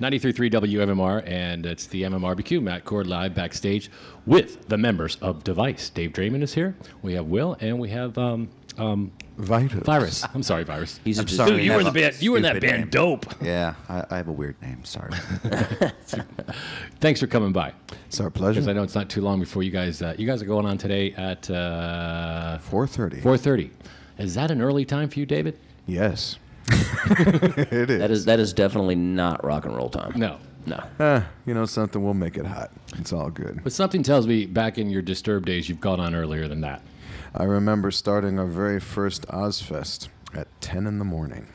93.3 WMMR, and it's the MMRBQ. Matt Cord live backstage with the members of Device. Dave Draymond is here. We have Will, and we have Virus. I'm sorry, Virus. He's I'm sorry. Dude, you were in the band. You were in that band. Name. Dope. Yeah, I have a weird name. Sorry. Thanks for coming by. It's our pleasure. Because I know it's not too long before you guys. You guys are going on today at 4:30. 4:30. Is that an early time for you, David? Yes. It is. That is definitely not rock and roll time. No. You know something, we'll make it hot. It's all good. But something tells me back in your Disturbed days, you've gone on earlier than that. I remember starting our very first Ozfest at 10 in the morning.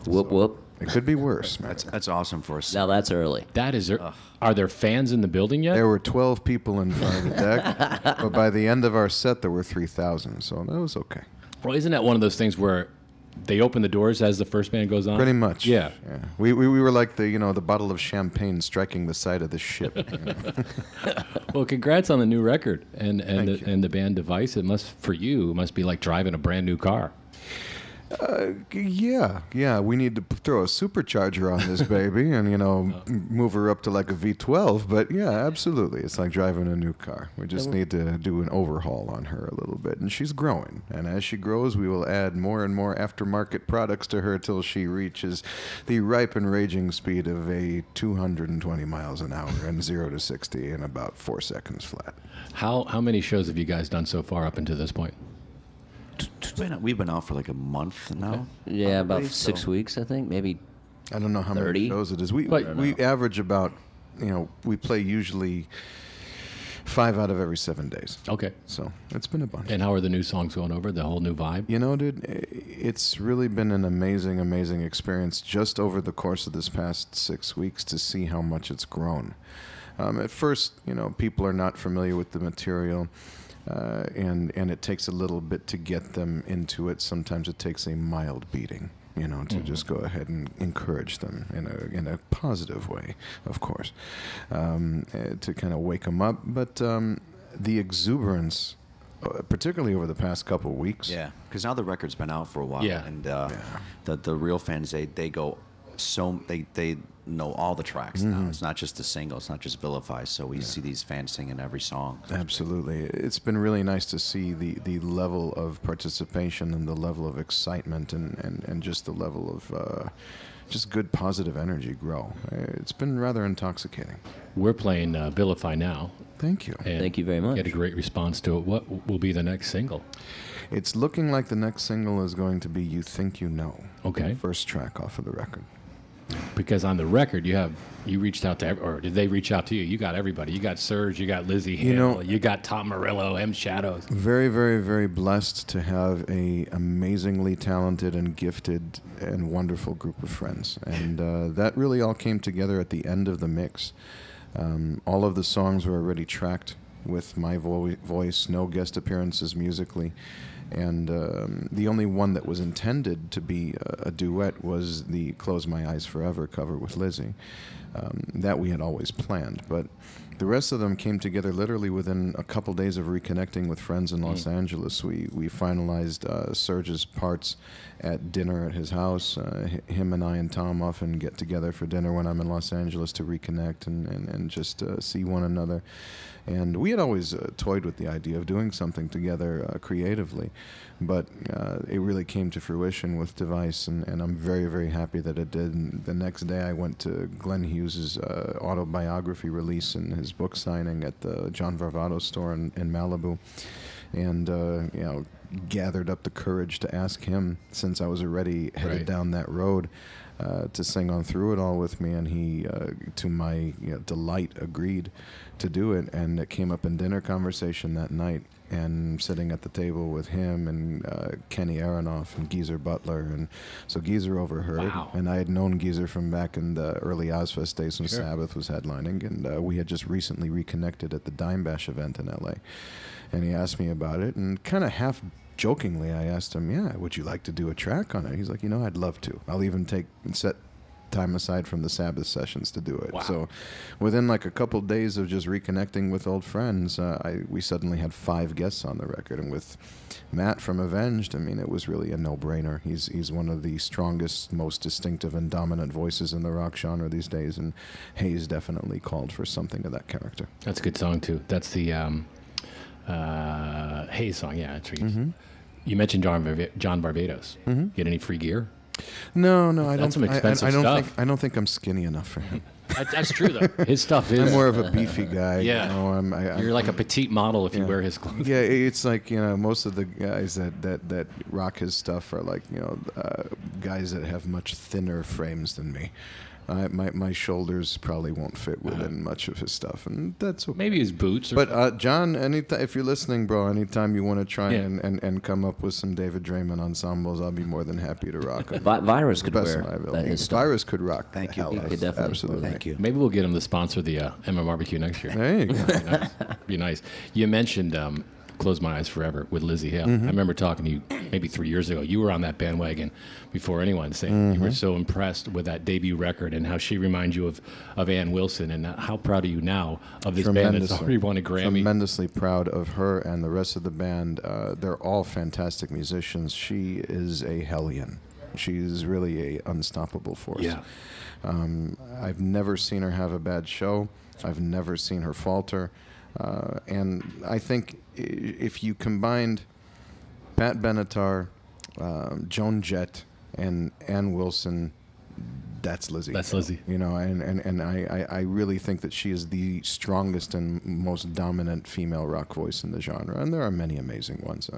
Whoop, whoop. It could be worse, man. That's awesome for us. Now that's early. That is. Are there fans in the building yet? There were 12 people in front of the deck, but by the end of our set, there were 3,000, so that was okay. Well, isn't that one of those things where they open the doors as the first band goes on? Pretty much. Yeah. We were like the bottle of champagne striking the side of the ship. Well, congrats on the new record and the band Device. It must be like driving a brand new car. Yeah. We need to throw a supercharger on this baby and move her up to like a V12. But yeah, absolutely, it's like driving a new car. We just need to do an overhaul on her a little bit, and she's growing. And as she grows, we will add more and more aftermarket products to her till she reaches the ripe and raging speed of a 220 miles an hour and 0 to 60 in about 4 seconds flat. How many shows have you guys done so far up until this point? We've been out for like a month now. Yeah, about 6 weeks, I think. Maybe. I don't know how 30? many shows it is. We average about, we play usually 5 out of every 7 days. Okay. So it's been a bunch. And how are the new songs going over? The whole new vibe? Dude, it's really been an amazing, amazing experience just over the course of this past 6 weeks to see how much it's grown. At first, people are not familiar with the material. And it takes a little bit to get them into it. Sometimes it takes a mild beating, to just go ahead and encourage them in a positive way, of course, to kind of wake them up. But the exuberance, particularly over the past couple of weeks. Yeah, because now the record's been out for a while. Yeah. And the real fans, they go they know all the tracks now. It's not just the single. It's not just Vilify. So we see these fans singing every song. So Absolutely. It's been really nice to see the level of participation and the level of excitement and just the level of just good positive energy grow. It's been rather intoxicating. We're playing Vilify now. Thank you. And Thank you very much. Get a great response to it. What will be the next single? It's looking like the next single is going to be You Think You Know. Okay. The first track off of the record. Because on the record, you reached out to, or did they reach out to you? You got everybody. You got Serge, you got Lizzie Hill, you got Tom Morello, M. Shadows. Very, very, very blessed to have a amazingly talented and gifted and wonderful group of friends. And that really all came together at the end of the mix. All of the songs were already tracked with my voice, no guest appearances musically. And the only one that was intended to be a duet was the Close My Eyes Forever cover with Lizzie. That we had always planned. But the rest of them came together literally within a couple days of reconnecting with friends in Los Angeles. We finalized Serge's parts at dinner at his house. Him and I and Tom often get together for dinner when I'm in Los Angeles to reconnect and just see one another. And we had always toyed with the idea of doing something together creatively, but it really came to fruition with Device, and I'm very, very happy that it did. And the next day I went to Glenn Hughes' autobiography release and his book signing at the John Varvatos store in Malibu, and gathered up the courage to ask him, since I was already headed down that road, to sing on Through It All with me, and he, to my delight, agreed to do it, and it came up in dinner conversation that night, and sitting at the table with him and Kenny Aronoff and Geezer Butler, and so Geezer overheard, and I had known Geezer from back in the early Ozfest days when Sabbath was headlining, and we had just recently reconnected at the Dime Bash event in LA, and he asked me about it, and kind of half jokingly I asked him, would you like to do a track on it? He's like, I'd love to. I'll even set time aside from the Sabbath sessions to do it. Wow. So within like a couple days of just reconnecting with old friends, we suddenly had 5 guests on the record. And with Matt from Avenged, I mean, it was really a no-brainer. He's one of the strongest, most distinctive and dominant voices in the rock genre these days, and Hayes definitely called for something of that character. That's a good song too. That's the Hayes song. Yeah, that's right. You mentioned John Barbados. Get any free gear? No, I don't. That's some expensive stuff. stuff. I don't think I'm skinny enough for him. That's true though. His stuff is. I'm more of a beefy guy. Yeah. You're like a petite model if you wear his clothes. Yeah, it's like, most of the guys that rock his stuff are like, guys that have much thinner frames than me. My shoulders probably won't fit within much of his stuff, and that's okay. Maybe his boots. But John, if you're listening, bro, anytime you want to try and come up with some David Draymond ensembles, I'll be more than happy to rock them. Virus could wear his stuff. Virus could rock. Thank you. He could definitely. Absolutely. Thank you. Maybe we'll get him to sponsor the MMRBQ next year. There you go. Be nice. You mentioned Close My Eyes Forever with Lizzie Hale. I remember talking to you maybe 3 years ago. You were on that bandwagon before anyone, saying you were so impressed with that debut record and how she reminds you of Ann Wilson, and how proud are you now of this band that's already won a Grammy? Tremendously proud of her and the rest of the band. They're all fantastic musicians. She is a hellion. She's really a unstoppable force. Yeah. I've never seen her have a bad show. I've never seen her falter. And I think if you combined Pat Benatar, Joan Jett, and Ann Wilson, that's Lizzie. That's Lizzie. And I really think that she is the strongest and most dominant female rock voice in the genre. And there are many amazing ones.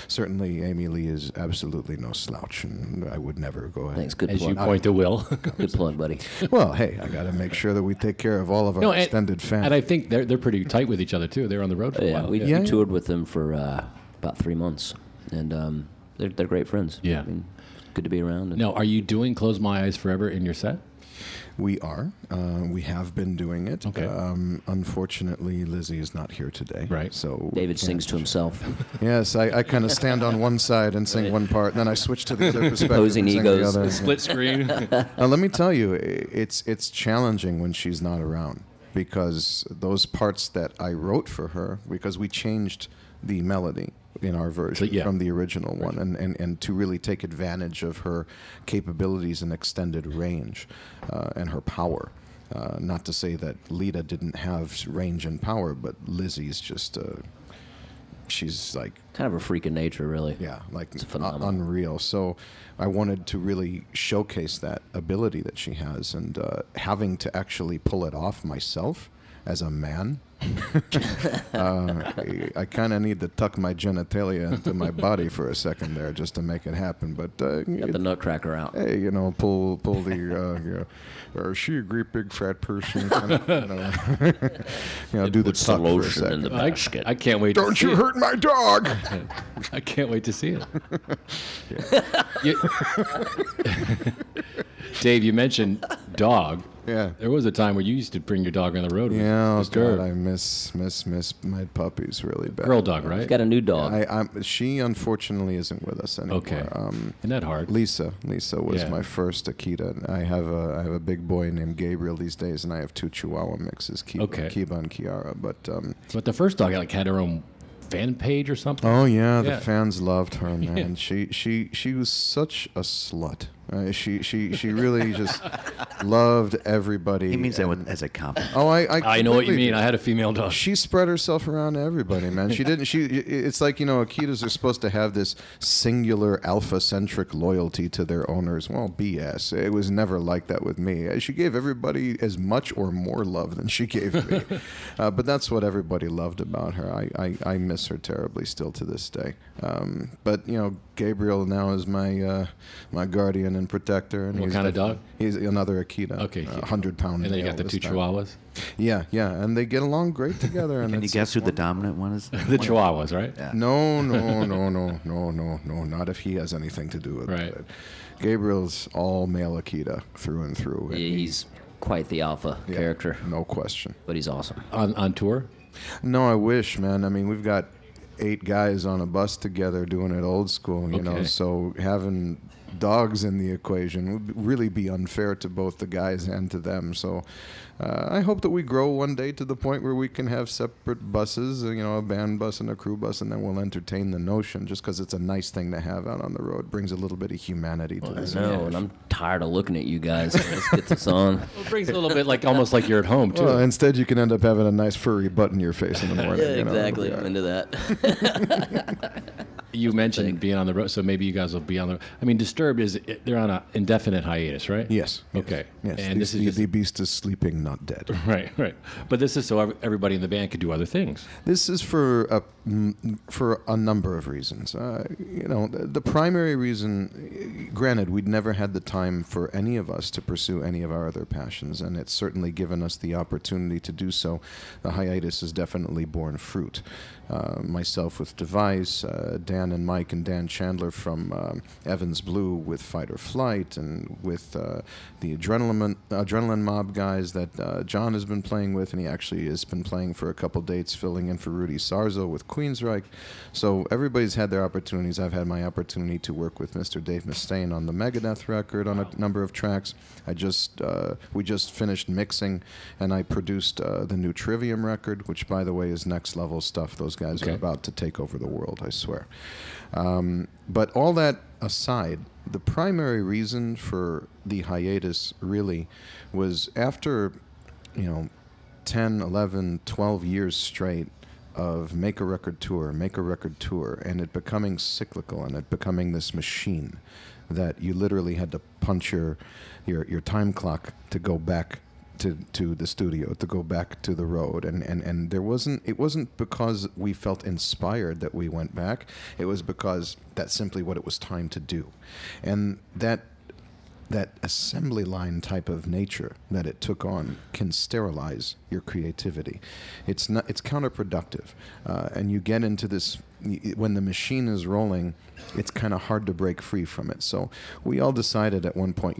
Certainly, Amy Lee is absolutely no slouch, and I would never go ahead. Thanks. Good As plug. you point to Will. Good plug, buddy. Well, hey, I got to make sure that we take care of all of our extended fans. And I think they're pretty tight with each other too. They're on the road for a while. We toured with them for about 3 months, and they're great friends. Yeah. I mean, good to be around. Now, are you doing Close My Eyes Forever in your set? We are. We have been doing it. Okay. Unfortunately, Lizzie is not here today. Right. So David sings to himself. Yes, I kind of stand on one side and sing one part, and then I switch to the other perspective Opposing and sing egos. the other. Split screen. Let me tell you, it's challenging when she's not around, because those parts that I wrote for her, because we changed the melody in our version from the original one, and to really take advantage of her capabilities and extended range and her power. Not to say that Lita didn't have range and power, but Lizzie's just she's like Kind of a freak of nature, really. yeah, like It's phenomenal. unreal. So I wanted to really showcase that ability that she has, and having to actually pull it off myself as a man. I kind of need to tuck my genitalia into my body for a second there just to make it happen. But Got the nutcracker out. hey, pull the is she a great big fat person? Do the Put some tuck for a lotion in second. the basket. I can't wait to Don't see you it. hurt my dog! I can't wait to see it. Dave, you mentioned dog. Yeah. There was a time when you used to bring your dog on the road. With Yeah, oh Disturb. God, I miss my puppies really bad. Girl dog, right? Got a new dog. She unfortunately isn't with us anymore. Okay. Isn't that hard? Lisa was Yeah. my first Akita. I have a big boy named Gabriel these days, and I have 2 Chihuahua mixes, Kiba and Kiara. But the first dog had her own fan page or something. Oh yeah, Yeah. the fans loved her, man. She was such a slut. She really just loved everybody. He means that as a compliment. Oh, I I know what you completely mean. do. I had a female dog. She spread herself around to everybody, man. She didn't. It's like, Akitas are supposed to have this singular alpha-centric loyalty to their owners. Well, BS. It was never like that with me. She gave everybody as much or more love than she gave me. But that's what everybody loved about her. I miss her terribly still to this day. But Gabriel now is my guardian and protector. And What kind of dog? He's another Akita. Okay. 100-pound. And then you got the 2 Chihuahuas. Yeah, and they get along great together. And Can you guess who the dominant one is? The Chihuahuas, right? Yeah. No, not if he has anything to do with Right. it. Gabriel's all male Akita through and through. And He's quite the alpha character, no question. but he's awesome. On tour? No, I wish, man. I mean, we've got 8 guys on a bus together doing it old school, Okay. So having dogs in the equation would really be unfair to both the guys and to them. So I hope that we grow one day to the point where we can have separate buses, a band bus and a crew bus, and then we'll entertain the notion just because it's a nice thing to have out on the road. Brings a little bit of humanity to this. I know, and I'm tired of looking at you guys. So let's get this on. It brings a little bit almost like you're at home, too. Well, instead you can end up having a nice furry butt in your face in the morning. Yeah, exactly. I'm into that. You mentioned being on the road, so maybe you guys will be on the. I mean, Disturbed they're on an indefinite hiatus, right? Yes. Okay. Yes. And this is the beast is sleeping, not dead. Right. But this is so everybody in the band could do other things. This is for a number of reasons. The primary reason, granted, we'd never had the time for any of us to pursue any of our other passions, and it's certainly given us the opportunity to do so. The hiatus has definitely borne fruit. Myself with Device, Dan and Mike and Dan Chandler from Evans Blue with Fight or Flight, and with the Adrenaline Mob guys that John has been playing with, and he actually has been playing for a couple dates, filling in for Rudy Sarzo with Queensryche. So everybody's had their opportunities. I've had my opportunity to work with Mr. Dave Mustaine on the Megadeth record on a number of tracks. We just finished mixing, and I produced the new Trivium record, which, by the way, is next level stuff. Those guys are about to take over the world, I swear. But all that aside, the primary reason for the hiatus really was after 10, 11, 12 years straight of make a record tour, and it becoming cyclical, and it becoming this machine that you literally had to punch your time clock to go back to the studio, to go back to the road, and it wasn't because we felt inspired that we went back. It was because that's simply what it was time to do. And that assembly line type of nature that it took on can sterilize your creativity. It's counterproductive, and you get into this when the machine is rolling. It's kind of hard to break free from it. So we all decided at one point,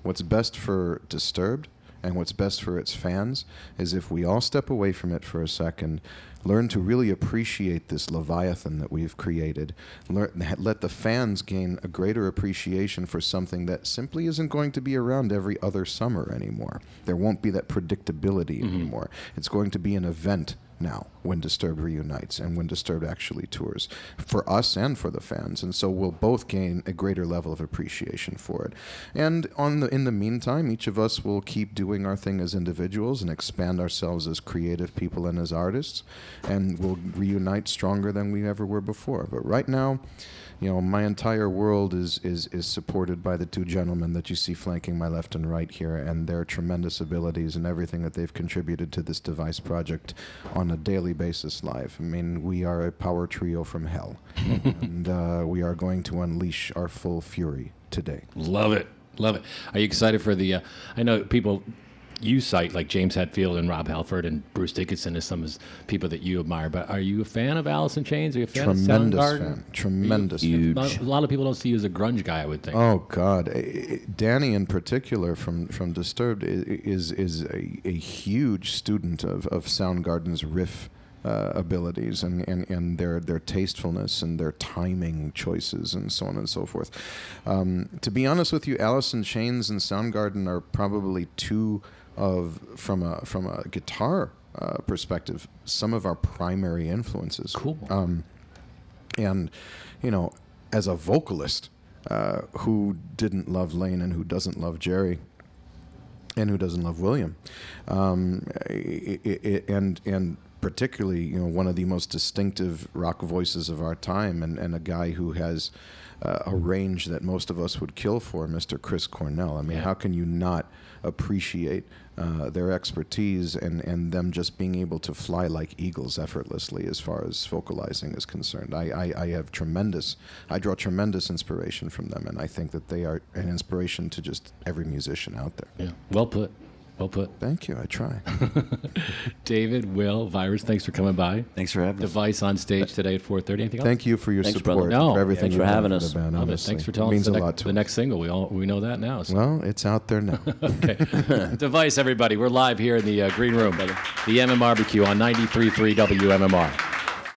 what's best for Disturbed and what's best for its fans is if we all step away from it for a second, learn to really appreciate this Leviathan that we've created, let the fans gain a greater appreciation for something that simply isn't going to be around every other summer anymore. There won't be that predictability anymore. It's going to be an event now when Disturbed reunites and when Disturbed actually tours, for us and for the fans. And so we'll both gain a greater level of appreciation for it. And in the meantime, each of us will keep doing our thing as individuals and expand ourselves as creative people and as artists, and we'll reunite stronger than we ever were before. But right now, my entire world is supported by the two gentlemen that you see flanking my left and right here, and their tremendous abilities and everything that they've contributed to this Device project on a daily basis live. I mean, we are a power trio from hell, and we are going to unleash our full fury today. Love it. Are you excited for the? I know people. You cite like James Hetfield and Rob Halford and Bruce Dickinson as some of people that you admire, but are you a fan of Alice in Chains? Are you a fan of Soundgarden? Tremendous fan. A lot of people don't see you as a grunge guy, I would think. Oh God, Danny in particular from Disturbed is a huge student of Soundgarden's riff abilities and their tastefulness and their timing choices and so on and so forth. To be honest with you, Alice in Chains and Soundgarden are probably from a guitar perspective, some of our primary influences. Cool. And as a vocalist who didn't love Lane and who doesn't love Jerry and who doesn't love William, and particularly, one of the most distinctive rock voices of our time, and a guy who has a range that most of us would kill for, Mr. Chris Cornell. I mean, how can you not appreciate their expertise and them just being able to fly like eagles effortlessly as far as vocalizing is concerned? I draw tremendous inspiration from them, and I think that they are an inspiration to just every musician out there. Yeah, well put. Well put. Thank you. I try. David, Will, Virus, thanks for coming by. Thanks for having us. Device on stage today at 4:30. Anything else? Thank you for your support. No, for everything thanks for having us. Band, thanks for telling us the next single. We know that now. So. Well, it's out there now. Okay. Device, everybody. We're live here in the green room, the MMRBQ on 93.3 WMMR.